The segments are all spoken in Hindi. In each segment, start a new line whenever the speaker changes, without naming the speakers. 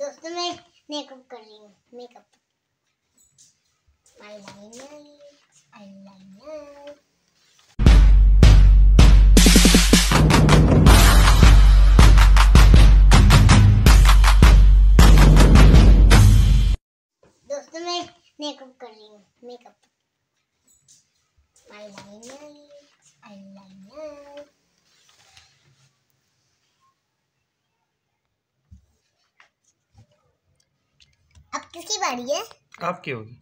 दोस्तों मैं मेकअप कर रही हूँ। Makeup eyeliner eyeliner. दोस्तों मैं मेकअप कर रही हूँ। Makeup eyeliner eyeliner. अब किसकी बारी है?
आपकी होगी।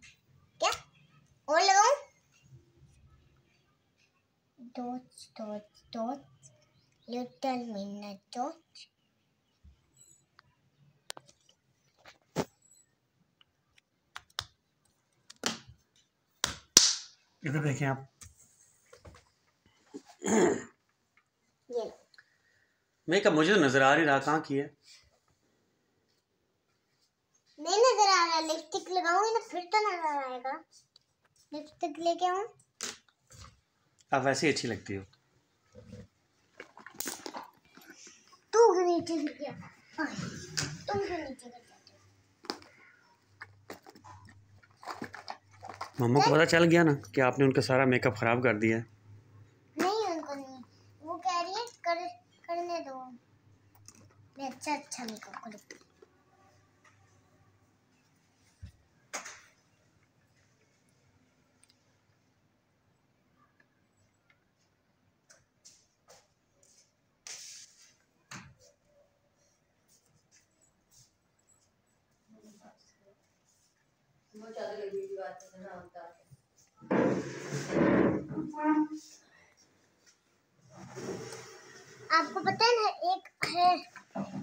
क्या और लगाऊं? Dots dots dots little minute dots.
इधर देखें आप।
ये
मेकअप मुझे तो नजर आ नहीं रहा, कहाँ की है?
नहीं नजर आ रहा। लिपस्टिक लगाऊंगी ना फिर तो नजर आएगा। लिपस्टिक लेके आऊं?
आप वैसे ही अच्छी लगती हो।
तू क्यों नीचे गिर गया? तुम क्यों नीचे गिर जाते हो?
मम्मा को पता चल गया ना कि आपने उनका सारा मेकअप खराब कर दिया है।
नहीं उनको नहीं, वो कह रही है करने दो। मैं अच्छा मेकअप करूँ। आपको पता है ना, एक है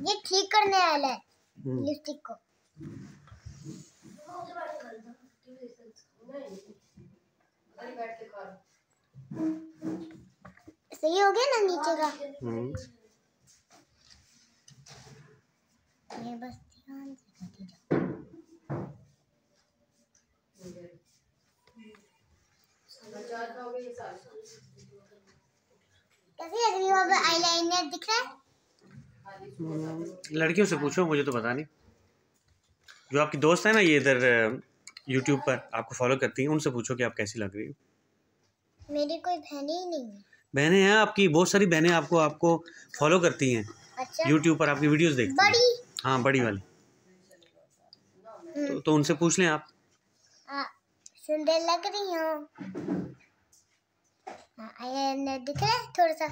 ये ठीक करने वाला है लिपस्टिक को। सही हो गया ना नीचे का? ये बस ध्यान से करती जाओ। कैसी लग रही हो? अब आईलाइनर दिख रहा है?
लड़कियों से पूछो, मुझे तो पता नहीं। जो आपकी दोस्त है ना ये इधर यूट्यूब पर आपको फॉलो करती हैं, उनसे पूछो कि आप कैसी लग रही हो।
मेरी कोई बहनें ही नहीं है।
बहनें हैं आपकी, बहुत सारी बहनें आपको फॉलो करती हैं।
अच्छा?
यूट्यूब पर आपकी वीडियोस देखती हैं।
बड़ी?
हाँ बड़ी वाली। तो उनसे पूछ लें आप।
सुंदर लग रही हो। आईलाइनर दिख रहा है थोड़ा सा?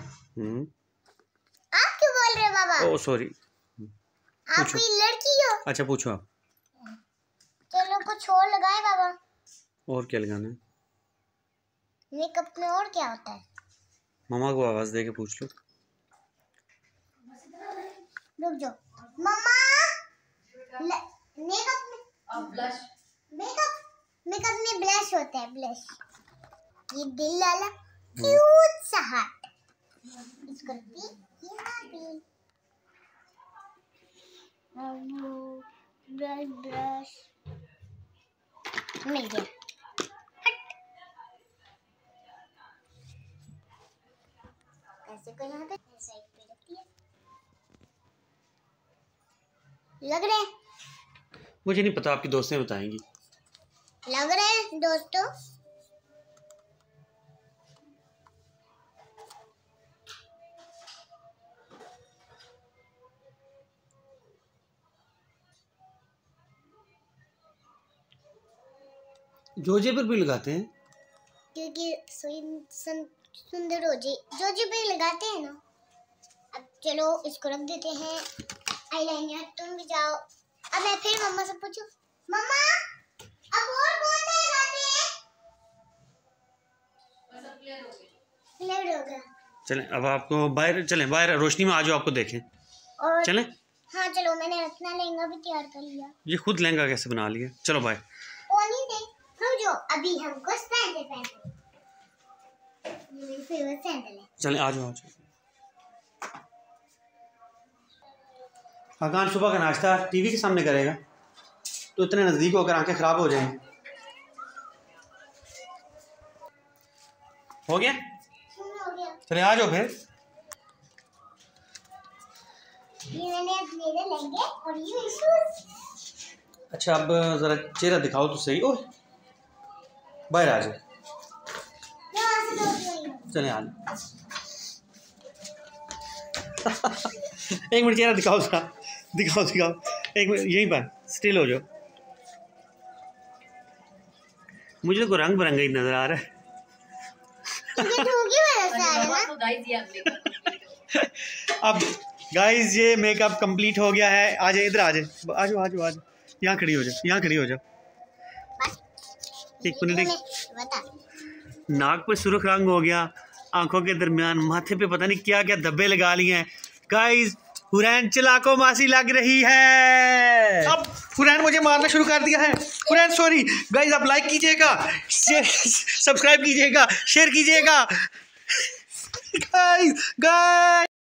आप क्यों बोल रहे हो बाबा?
Oh sorry.
आप कोई लड़की हो?
अच्छा पूछो आप।
चलो कुछ और लगाए बाबा।
और क्या लगाना है?
मेकअप में और क्या होता है?
मम्मा को आवाज दे के पूछ लो।
रुक जाओ मम्मा। मेकअप में ब्लश, मेकअप में ब्लश होता है। ब्लश ये दिल वाला क्यूट सा हार्ट, इसको यहाँ पे ब्रश मिल गया। ऐसे को यहाँ पे साइड पे रखती है। लग रहा है?
मुझे नहीं पता, आपकी दोस्तें बताएंगी।
लग रहा है दोस्तों।
जोजे पर भी लगाते हैं
क्योंकि सुंदर हो जाए। जोजे पे लगाते हैं ना। अब चलो इसको रख देते हैं। आईलाइनर तुम भी जाओ। अब मैं फिर मम्मा से पूछूं, मम्मा अब और कौन से लगाते हैं? सब क्लियर हो गया।
चलें अब आपको बाहर चलें, बाहर रोशनी में आ जाओ, आपको देखें।
और
चलें?
हाँ चलो, मैंने अपना लहंगा भी तैयार कर लिया।
ये खुद लहंगा कैसे बना लिया? चलो बाय।
नहीं रुक जाओ, अभी हमको सैंडल पहनना है। ये मेरी फेवरेट सैंडल है।
चलें आ जाओ। आकाश सुबह का नाश्ता टीवी के सामने करेगा तो इतने नज़दीक होकर आंखें खराब हो जाएंगी। हो गया? चले आ जाओ फिर।
ये मैंने अब मेरे लहंगे और ये शूज
अच्छा अब ज़रा चेहरा दिखाओ तो सही। ओह बाहर आ जाओ, चले आ जाओ। एक मिनट चेहरा दिखाओ उसका, दिखाओ दिखाओ, एक मिनट यहीं पर स्टिल हो जाओ। मुझे तो रंग बिरंगा ही नजर आ रहा है। अब गाइस ये मेकअप कंप्लीट हो गया है। आ जाए इधर, आ जाए, आ जाओ आ जाओ आ जाओ, यहाँ खड़ी हो जाओ, यहाँ खड़ी हो जाओ। एक मिनट, नाक पे सुर्ख रंग हो गया, आंखों के दरमियान, माथे पे पता नहीं क्या क्या धब्बे लगा लिए हैं। गाइस हुरैन चलाको मासी लग रही है। अब हुरैन मुझे मारना शुरू कर दिया है। हुरैन सॉरी गाइस, आप लाइक कीजिएगा, सब्सक्राइब कीजिएगा, शेयर कीजिएगा। गाइस